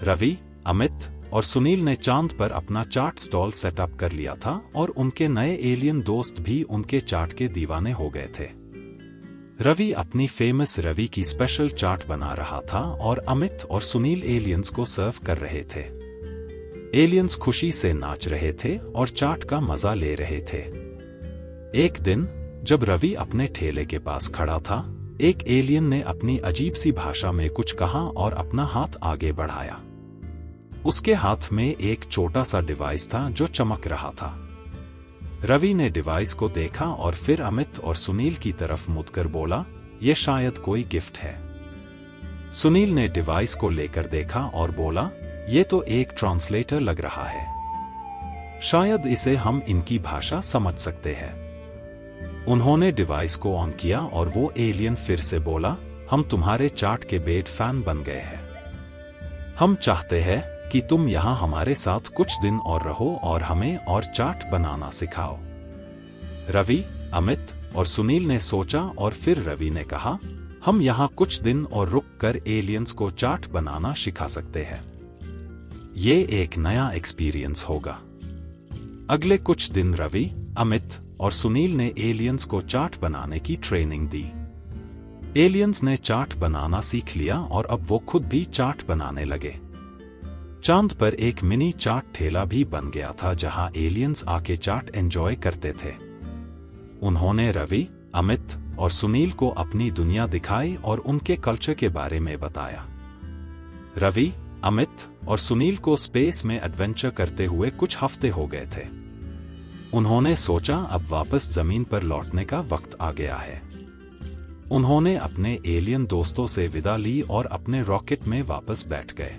रवि, अमित और सुनील ने चांद पर अपना चाट स्टॉल सेटअप कर लिया था और उनके नए एलियन दोस्त भी उनके चाट के दीवाने हो गए थे। रवि अपनी फेमस रवि की स्पेशल चाट बना रहा था और अमित और सुनील एलियंस को सर्व कर रहे थे। एलियंस खुशी से नाच रहे थे और चाट का मजा ले रहे थे। एक दिन जब रवि अपने ठेले के पास खड़ा था, एक एलियन ने अपनी अजीब सी भाषा में कुछ कहा और अपना हाथ आगे बढ़ाया। उसके हाथ में एक छोटा सा डिवाइस था जो चमक रहा था। रवि ने डिवाइस को देखा और फिर अमित और सुनील की तरफ मुड़कर बोला, यह शायद कोई गिफ्ट है। सुनील ने डिवाइस को लेकर देखा और बोला, यह तो एक ट्रांसलेटर लग रहा है। शायद इसे हम इनकी भाषा समझ सकते हैं। उन्होंने डिवाइस को ऑन किया और वो एलियन फिर से बोला, हम तुम्हारे चाट के बेड फैन बन गए हैं। हम चाहते हैं कि तुम यहाँ हमारे साथ कुछ दिन और रहो और हमें और चाट बनाना सिखाओ। रवि, अमित और सुनील ने सोचा और फिर रवि ने कहा, हम यहाँ कुछ दिन और रुक कर एलियंस को चाट बनाना सिखा सकते हैं। ये एक नया एक्सपीरियंस होगा। अगले कुछ दिन रवि, अमित और सुनील ने एलियंस को चाट बनाने की ट्रेनिंग दी। एलियंस ने चाट बनाना सीख लिया और अब वो खुद भी चाट बनाने लगे। चांद पर एक मिनी चाट ठेला भी बन गया था जहां एलियंस आके चाट एंजॉय करते थे। उन्होंने रवि, अमित और सुनील को अपनी दुनिया दिखाई और उनके कल्चर के बारे में बताया। रवि, अमित और सुनील को स्पेस में एडवेंचर करते हुए कुछ हफ्ते हो गए थे। उन्होंने सोचा अब वापस जमीन पर लौटने का वक्त आ गया है। उन्होंने अपने एलियन दोस्तों से विदा ली और अपने रॉकेट में वापस बैठ गए।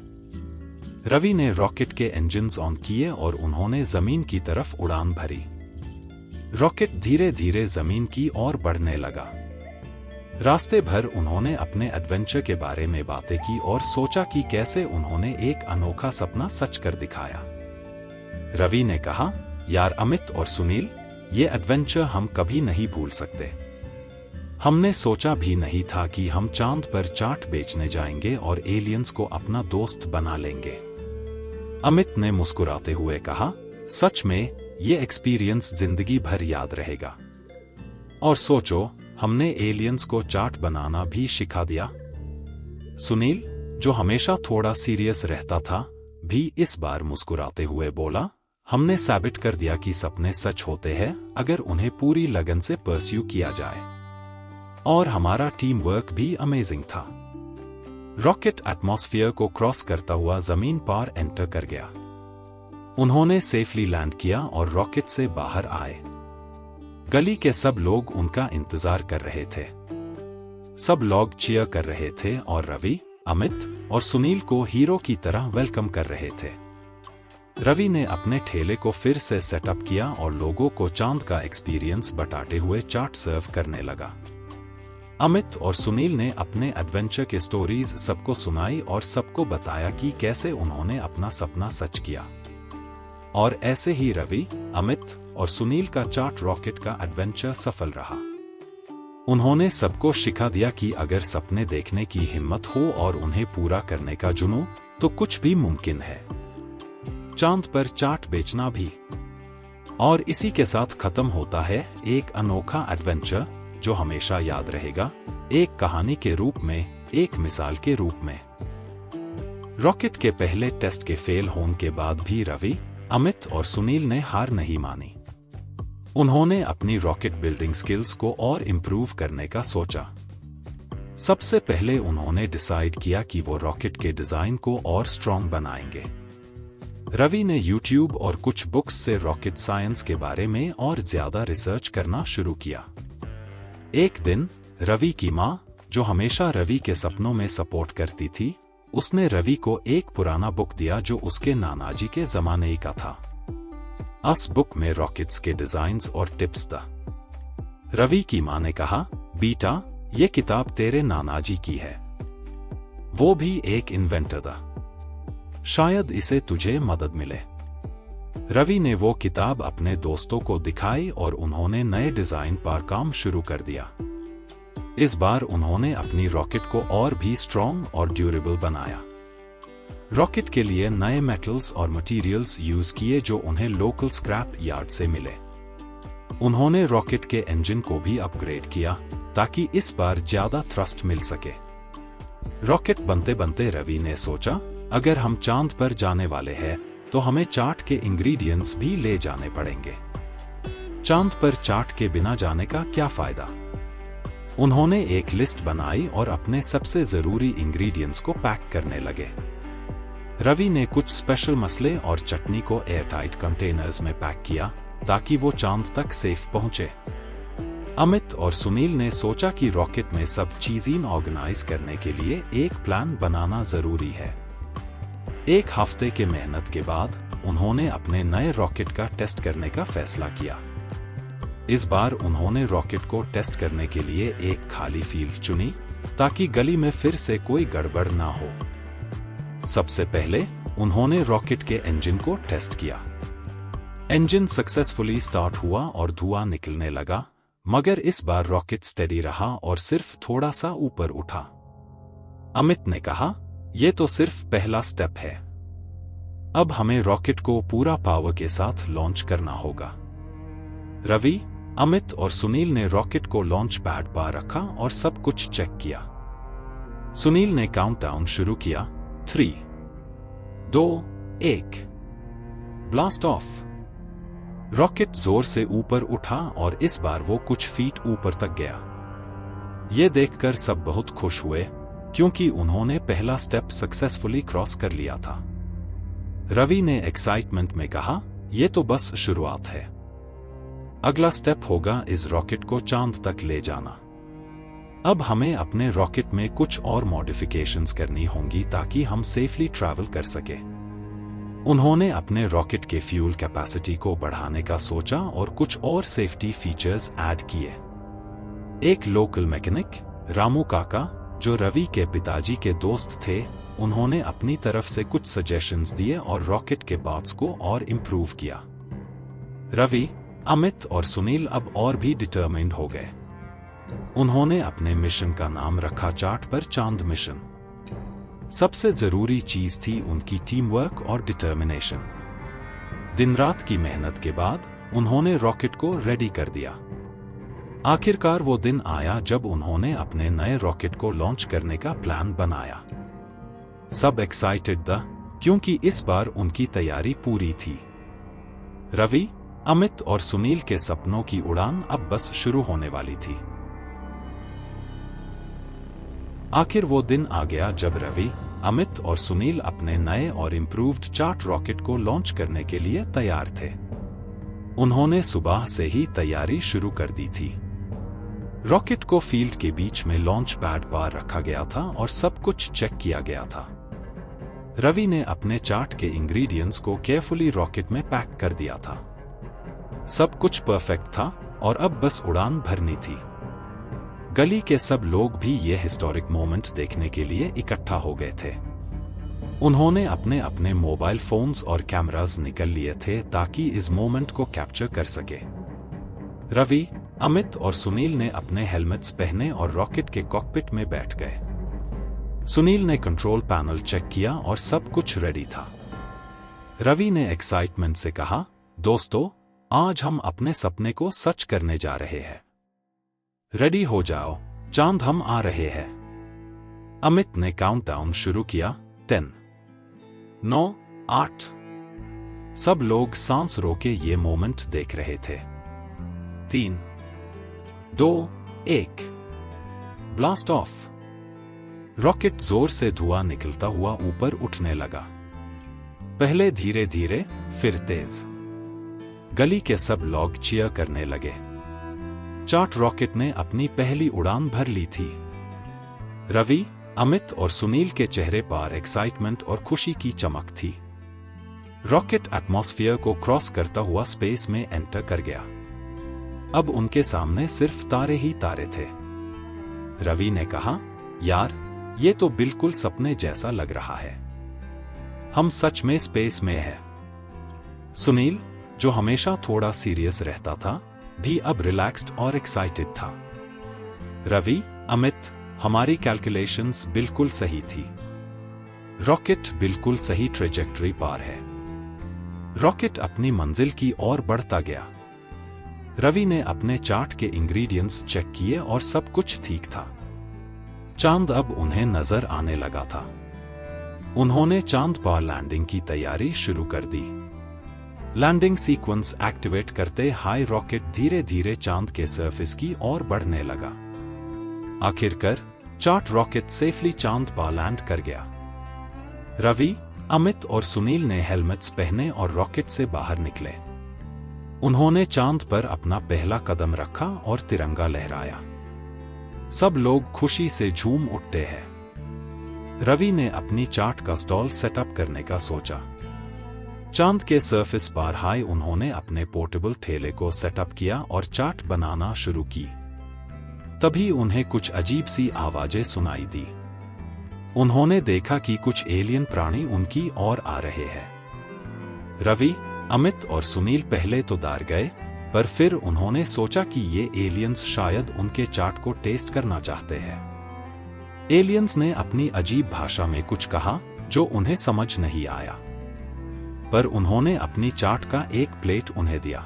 रवि ने रॉकेट के इंजन्स ऑन किए और उन्होंने जमीन की तरफ उड़ान भरी। रॉकेट धीरे धीरे जमीन की ओर बढ़ने लगा। रास्ते भर उन्होंने अपने एडवेंचर के बारे में बातें की और सोचा कि कैसे उन्होंने एक अनोखा सपना सच कर दिखाया। रवि ने कहा, यार अमित और सुनील, ये एडवेंचर हम कभी नहीं भूल सकते। हमने सोचा भी नहीं था कि हम चांद पर चाट बेचने जाएंगे और एलियंस को अपना दोस्त बना लेंगे। अमित ने मुस्कुराते हुए कहा, सच में ये एक्सपीरियंस जिंदगी भर याद रहेगा। और सोचो, हमने एलियंस को चाट बनाना भी सिखा दिया। सुनील, जो हमेशा थोड़ा सीरियस रहता था, भी इस बार मुस्कुराते हुए बोला, हमने साबित कर दिया कि सपने सच होते हैं अगर उन्हें पूरी लगन से परस्यू किया जाए। और हमारा टीम वर्क भी अमेजिंग था। रॉकेट एटमॉस्फेयर को क्रॉस करता हुआ जमीन पर एंटर कर गया। उन्होंने सेफली लैंड किया और रॉकेट से बाहर आए। गली के सब लोग उनका इंतजार कर रहे थे। सब लोग चीयर कर रहे थे और रवि, अमित और सुनील को हीरो की तरह वेलकम कर रहे थे। रवि ने अपने ठेले को फिर से सेटअप किया और लोगों को चांद का एक्सपीरियंस बताते हुए चाट सर्व करने लगा। अमित और सुनील ने अपने एडवेंचर के स्टोरीज सबको सुनाई और सबको बताया कि कैसे उन्होंने अपना सपना सच किया। और ऐसे ही रवि, अमित और सुनील का चाट रॉकेट का एडवेंचर सफल रहा। उन्होंने सबको सिखा दिया कि अगर सपने देखने की हिम्मत हो और उन्हें पूरा करने का जुनून, तो कुछ भी मुमकिन है। चांद पर चाट बेचना भी। और इसी के साथ खत्म होता है एक अनोखा एडवेंचर जो हमेशा याद रहेगा, एक कहानी के रूप में, एक मिसाल के रूप में। रॉकेट के पहले टेस्ट के फेल होने के बाद भी रवि, अमित और सुनील ने हार नहीं मानी। उन्होंने अपनी रॉकेट बिल्डिंग स्किल्स को और इम्प्रूव करने का सोचा। सबसे पहले उन्होंने डिसाइड किया कि वो रॉकेट के डिजाइन को और स्ट्रॉन्ग बनाएंगे। रवि ने यूट्यूब और कुछ बुक्स से रॉकेट साइंस के बारे में और ज्यादा रिसर्च करना शुरू किया। एक दिन रवि की माँ, जो हमेशा रवि के सपनों में सपोर्ट करती थी, उसने रवि को एक पुराना बुक दिया जो उसके नानाजी के जमाने का था। उस बुक में रॉकेट्स के डिजाइन्स और टिप्स था। रवि की माँ ने कहा, बेटा, ये किताब तेरे नानाजी की है। वो भी एक इन्वेंटर था। शायद इसे तुझे मदद मिले। रवि ने वो किताब अपने दोस्तों को दिखाई और उन्होंने नए डिजाइन पर काम शुरू कर दिया। इस बार उन्होंने अपनी रॉकेट को और भी स्ट्रॉन्ग और ड्यूरेबल बनाया। रॉकेट के लिए नए मेटल्स और मटेरियल्स यूज किए जो उन्हें लोकल स्क्रैप यार्ड से मिले। उन्होंने रॉकेट के इंजन को भी अपग्रेड किया ताकि इस बार ज्यादा थ्रस्ट मिल सके। रॉकेट बनते बनते रवि ने सोचा, अगर हम चांद पर जाने वाले हैं तो हमें चाट के इंग्रेडिएंट्स भी ले जाने पड़ेंगे। चांद पर चाट के बिना जाने का क्या फायदा। उन्होंने एक लिस्ट बनाई और अपने सबसे जरूरी इंग्रेडिएंट्स को पैक करने लगे। रवि ने कुछ स्पेशल मसाले और चटनी को एयरटाइट कंटेनर्स में पैक किया ताकि वो चांद तक सेफ पहुंचे। अमित और सुनील ने सोचा कि रॉकेट में सब चीजें ऑर्गेनाइज करने के लिए एक प्लान बनाना जरूरी है। एक हफ्ते के मेहनत के बाद उन्होंने अपने नए रॉकेट का टेस्ट करने का फैसला किया। इस बार उन्होंने रॉकेट को टेस्ट करने के लिए एक खाली फील्ड चुनी ताकि गली में फिर से कोई गड़बड़ ना हो। सबसे पहले उन्होंने रॉकेट के इंजन को टेस्ट किया। इंजन सक्सेसफुली स्टार्ट हुआ और धुआं निकलने लगा, मगर इस बार रॉकेट स्टेडी रहा और सिर्फ थोड़ा सा ऊपर उठा। अमित ने कहा, यह तो सिर्फ पहला स्टेप है। अब हमें रॉकेट को पूरा पावर के साथ लॉन्च करना होगा। रवि, अमित और सुनील ने रॉकेट को लॉन्च पैड पर रखा और सब कुछ चेक किया। सुनील ने काउंटडाउन शुरू किया, 3, 2, 1, ब्लास्ट ऑफ। रॉकेट जोर से ऊपर उठा और इस बार वो कुछ फीट ऊपर तक गया। ये देखकर सब बहुत खुश हुए क्योंकि उन्होंने पहला स्टेप सक्सेसफुली क्रॉस कर लिया था। रवि ने एक्साइटमेंट में कहा, यह तो बस शुरुआत है। अगला स्टेप होगा इस रॉकेट को चांद तक ले जाना। अब हमें अपने रॉकेट में कुछ और मॉडिफिकेशंस करनी होंगी ताकि हम सेफली ट्रैवल कर सके। उन्होंने अपने रॉकेट के फ्यूल कैपेसिटी को बढ़ाने का सोचा और कुछ और सेफ्टी फीचर्स ऐड किए। एक लोकल मैकेनिक, रामू काका, जो रवि के पिताजी के दोस्त थे, उन्होंने अपनी तरफ से कुछ सजेशंस दिए और रॉकेट के पार्ट्स को और इम्प्रूव किया। रवि, अमित और सुनील अब और भी डिटरमाइंड हो गए। उन्होंने अपने मिशन का नाम रखा चाट पर चांद मिशन। सबसे जरूरी चीज थी उनकी टीम वर्क और डिटर्मिनेशन। दिन रात की मेहनत के बाद उन्होंने रॉकेट को रेडी कर दिया। आखिरकार वो दिन आया जब उन्होंने अपने नए रॉकेट को लॉन्च करने का प्लान बनाया। सब एक्साइटेड था क्योंकि इस बार उनकी तैयारी पूरी थी। रवि, अमित और सुनील के सपनों की उड़ान अब बस शुरू होने वाली थी। आखिर वो दिन आ गया जब रवि, अमित और सुनील अपने नए और इम्प्रूव्ड चाट रॉकेट को लॉन्च करने के लिए तैयार थे। उन्होंने सुबह से ही तैयारी शुरू कर दी थी। रॉकेट को फील्ड के बीच में लॉन्च पैड पर रखा गया था और सब कुछ चेक किया गया था। रवि ने अपने चाट के इंग्रेडिएंट्स को केयरफुली रॉकेट में पैक कर दिया था। सब कुछ परफेक्ट था और अब बस उड़ान भरनी थी। गली के सब लोग भी ये हिस्टोरिक मोमेंट देखने के लिए इकट्ठा हो गए थे। उन्होंने अपने अपने मोबाइल फोन्स और कैमरास निकल लिए थे ताकि इस मोमेंट को कैप्चर कर सके। रवि, अमित और सुनील ने अपने हेलमेट्स पहने और रॉकेट के कॉकपिट में बैठ गए। सुनील ने कंट्रोल पैनल चेक किया और सब कुछ रेडी था। रवि ने एक्साइटमेंट से कहा, दोस्तों, आज हम अपने सपने को सच करने जा रहे हैं। रेडी हो जाओ, चांद हम आ रहे हैं। अमित ने काउंटडाउन शुरू किया, 10, 9, 8। सब लोग सांस रोके ये मोमेंट देख रहे थे। 3, 2, 1, ब्लास्ट ऑफ। रॉकेट जोर से धुआं निकलता हुआ ऊपर उठने लगा। पहले धीरे धीरे, फिर तेज। गली के सब लोग चीयर करने लगे। चाट रॉकेट ने अपनी पहली उड़ान भर ली थी। रवि, अमित और सुनील के चेहरे पर एक्साइटमेंट और खुशी की चमक थी। रॉकेट एटमॉस्फेयर को क्रॉस करता हुआ स्पेस में एंटर कर गया। अब उनके सामने सिर्फ तारे ही तारे थे। रवि ने कहा, यार, ये तो बिल्कुल सपने जैसा लग रहा है। हम सच में स्पेस में हैं। सुनील, जो हमेशा थोड़ा सीरियस रहता था, भी अब रिलैक्स्ड और एक्साइटेड था। रवि, अमित, हमारी कैलकुलेशंस बिल्कुल सही थी। रॉकेट बिल्कुल सही ट्रेजेक्टरी पार है। रॉकेट अपनी मंजिल की ओर बढ़ता गया। रवि ने अपने चार्ट के इंग्रेडिएंट्स चेक किए और सब कुछ ठीक था। चांद अब उन्हें नजर आने लगा था। उन्होंने चांद पर लैंडिंग की तैयारी शुरू कर दी। लैंडिंग सीक्वेंस एक्टिवेट करते हाई रॉकेट धीरे धीरे चांद के सरफेस की ओर बढ़ने लगा। आखिरकार चार्ट रॉकेट सेफली चांद पर लैंड कर गया। रवि, अमित और सुनील ने हेलमेट्स पहने और रॉकेट से बाहर निकले। उन्होंने चांद पर अपना पहला कदम रखा और तिरंगा लहराया। सब लोग खुशी से झूम उठते हैं। रवि ने अपनी चार्ट का स्टॉल सेटअप करने का सोचा। चांद के सरफेस पर हाई उन्होंने अपने पोर्टेबल ठेले को सेटअप किया और चार्ट बनाना शुरू की। तभी उन्हें कुछ अजीब सी आवाजें सुनाई दी। उन्होंने देखा कि कुछ एलियन प्राणी उनकी ओर आ रहे हैं। रवि, अमित और सुनील पहले तो डर गए, पर फिर उन्होंने सोचा कि ये एलियंस शायद उनके चार्ट को टेस्ट करना चाहते हैं। एलियंस ने अपनी अजीब भाषा में कुछ कहा जो उन्हें समझ नहीं आया, पर उन्होंने अपनी चार्ट का एक प्लेट उन्हें दिया।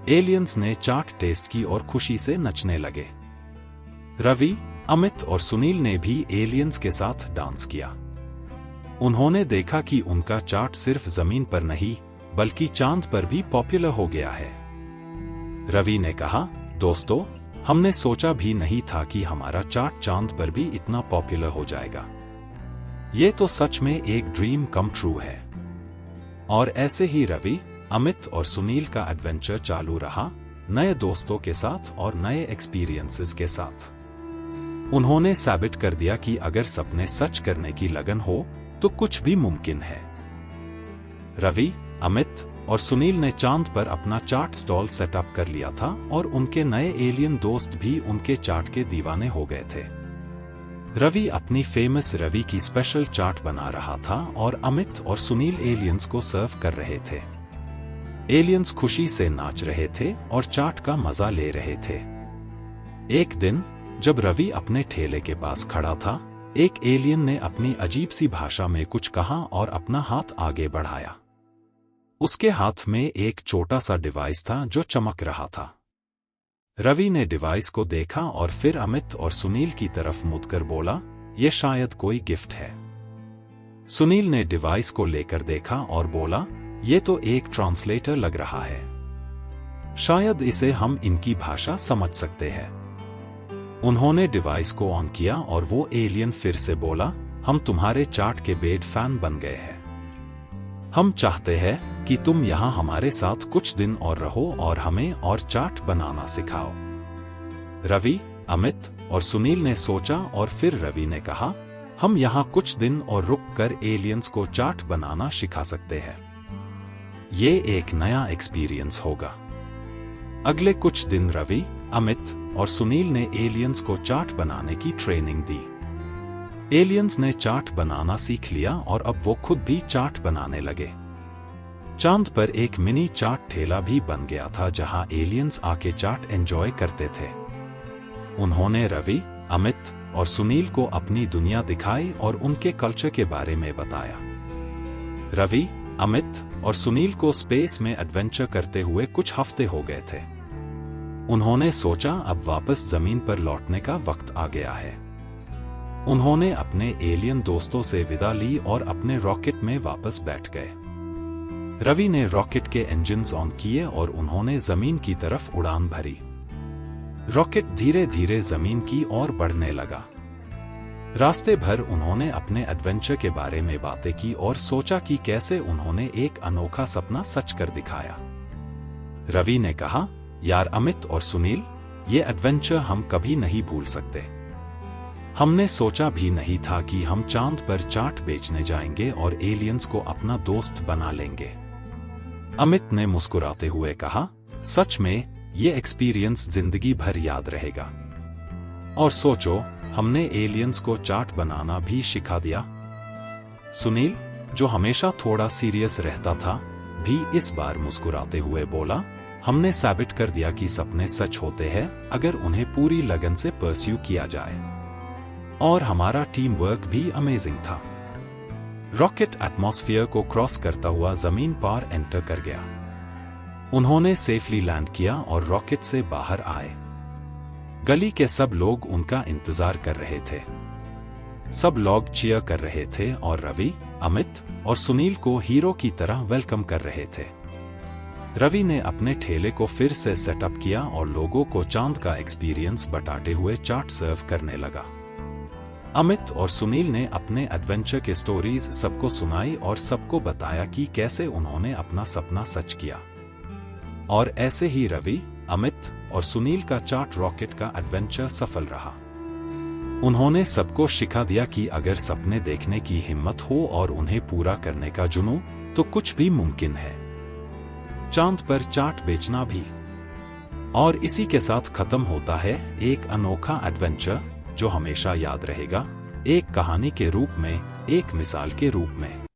एलियंस ने चार्ट टेस्ट की और खुशी से नचने लगे। रवि, अमित और सुनील ने भी एलियंस के साथ डांस किया। उन्होंने देखा कि उनका चार्ट सिर्फ जमीन पर नहीं बल्कि चांद पर भी पॉपुलर हो गया है। रवि ने कहा, दोस्तों, हमने सोचा भी नहीं था कि हमारा चार्ट चांद पर भी इतना पॉपुलर हो जाएगा। ये तो सच में एक ड्रीम कम ट्रू है। और ऐसे ही रवि, अमित और सुनील का एडवेंचर चालू रहा, नए दोस्तों के साथ और नए एक्सपीरियंसेस के साथ। उन्होंने साबित कर दिया कि अगर सपने सच करने की लगन हो तो कुछ भी मुमकिन है। रवि, अमित और सुनील ने चांद पर अपना चार्ट स्टॉल सेटअप कर लिया था और उनके नए एलियन दोस्त भी उनके चार्ट के दीवाने हो गए थे। रवि अपनी फेमस रवि की स्पेशल चार्ट बना रहा था और अमित और सुनील एलियंस को सर्व कर रहे थे। एलियंस खुशी से नाच रहे थे और चार्ट का मजा ले रहे थे। एक दिन जब रवि अपने ठेले के पास खड़ा था, एक एलियन ने अपनी अजीब सी भाषा में कुछ कहा और अपना हाथ आगे बढ़ाया। उसके हाथ में एक छोटा सा डिवाइस था जो चमक रहा था। रवि ने डिवाइस को देखा और फिर अमित और सुनील की तरफ मुड़कर बोला, यह शायद कोई गिफ्ट है। सुनील ने डिवाइस को लेकर देखा और बोला, यह तो एक ट्रांसलेटर लग रहा है। शायद इसे हम इनकी भाषा समझ सकते हैं। उन्होंने डिवाइस को ऑन किया और वो एलियन फिर से बोला, हम तुम्हारे चार्ट के बेड फैन बन गए हैं। हम चाहते हैं कि तुम यहाँ हमारे साथ कुछ दिन और रहो और हमें और चार्ट बनाना सिखाओ। रवि, अमित और सुनील ने सोचा और फिर रवि ने कहा, हम यहाँ कुछ दिन और रुक कर एलियंस को चार्ट बनाना सिखा सकते हैं। ये एक नया एक्सपीरियंस होगा। अगले कुछ दिन रवि, अमित और सुनील ने एलियंस को चार्ट बनाने की ट्रेनिंग दी। एलियंस ने चार्ट बनाना सीख लिया और अब वो खुद भी चार्ट बनाने लगे। चांद पर एक मिनी चार्ट ठेला भी बन गया था जहां एलियंस आके चार्ट एंजॉय करते थे। उन्होंने रवि, अमित और सुनील को अपनी दुनिया दिखाई और उनके कल्चर के बारे में बताया। रवि, अमित और सुनील को स्पेस में एडवेंचर करते हुए कुछ हफ्ते हो गए थे। उन्होंने सोचा अब वापस जमीन पर लौटने का वक्त आ गया है। उन्होंने अपने एलियन दोस्तों से विदा ली और अपने रॉकेट में वापस बैठ गए। रवि ने रॉकेट के इंजन्स ऑन किए और उन्होंने जमीन की तरफ उड़ान भरी। रॉकेट धीरे धीरे जमीन की ओर बढ़ने लगा। रास्ते भर उन्होंने अपने एडवेंचर के बारे में बातें की और सोचा कि कैसे उन्होंने एक अनोखा सपना सच कर दिखाया। रवि ने कहा, यार अमित और सुनील, ये एडवेंचर हम कभी नहीं भूल सकते। हमने सोचा भी नहीं था कि हम चांद पर चार्ट बेचने जाएंगे और एलियंस को अपना दोस्त बना लेंगे। अमित ने मुस्कुराते हुए कहा, सच में ये एक्सपीरियंस जिंदगी भर याद रहेगा। और सोचो, हमने एलियंस को चार्ट बनाना भी सिखा दिया। सुनील, जो हमेशा थोड़ा सीरियस रहता था, भी इस बार मुस्कुराते हुए बोला, हमने साबित कर दिया कि सपने सच होते हैं अगर उन्हें पूरी लगन से परस्यू किया जाए। और हमारा टीम वर्क भी अमेजिंग था। रॉकेट एटमॉस्फेयर को क्रॉस करता हुआ जमीन पर एंटर कर गया। उन्होंने सेफली लैंड किया और रॉकेट से बाहर आए। गली के सब लोग उनका इंतजार कर रहे थे। सब लोग चीयर कर रहे थे और रवि, अमित और सुनील को हीरो की तरह वेलकम कर रहे थे। रवि ने अपने ठेले को फिर से सेटअप किया और लोगों को चांद का एक्सपीरियंस बताते हुए चाट सर्व करने लगा। अमित और सुनील ने अपने एडवेंचर के स्टोरीज सबको सुनाई और सबको बताया कि कैसे उन्होंने अपना सपना सच किया। और ऐसे ही रवि, अमित और सुनील का चाट रॉकेट का एडवेंचर सफल रहा। उन्होंने सबको सिखा दिया कि अगर सपने देखने की हिम्मत हो और उन्हें पूरा करने का जुनून, तो कुछ भी मुमकिन है, चांद पर चाट बेचना भी। और इसी के साथ खत्म होता है एक अनोखा एडवेंचर जो हमेशा याद रहेगा, एक कहानी के रूप में, एक मिसाल के रूप में।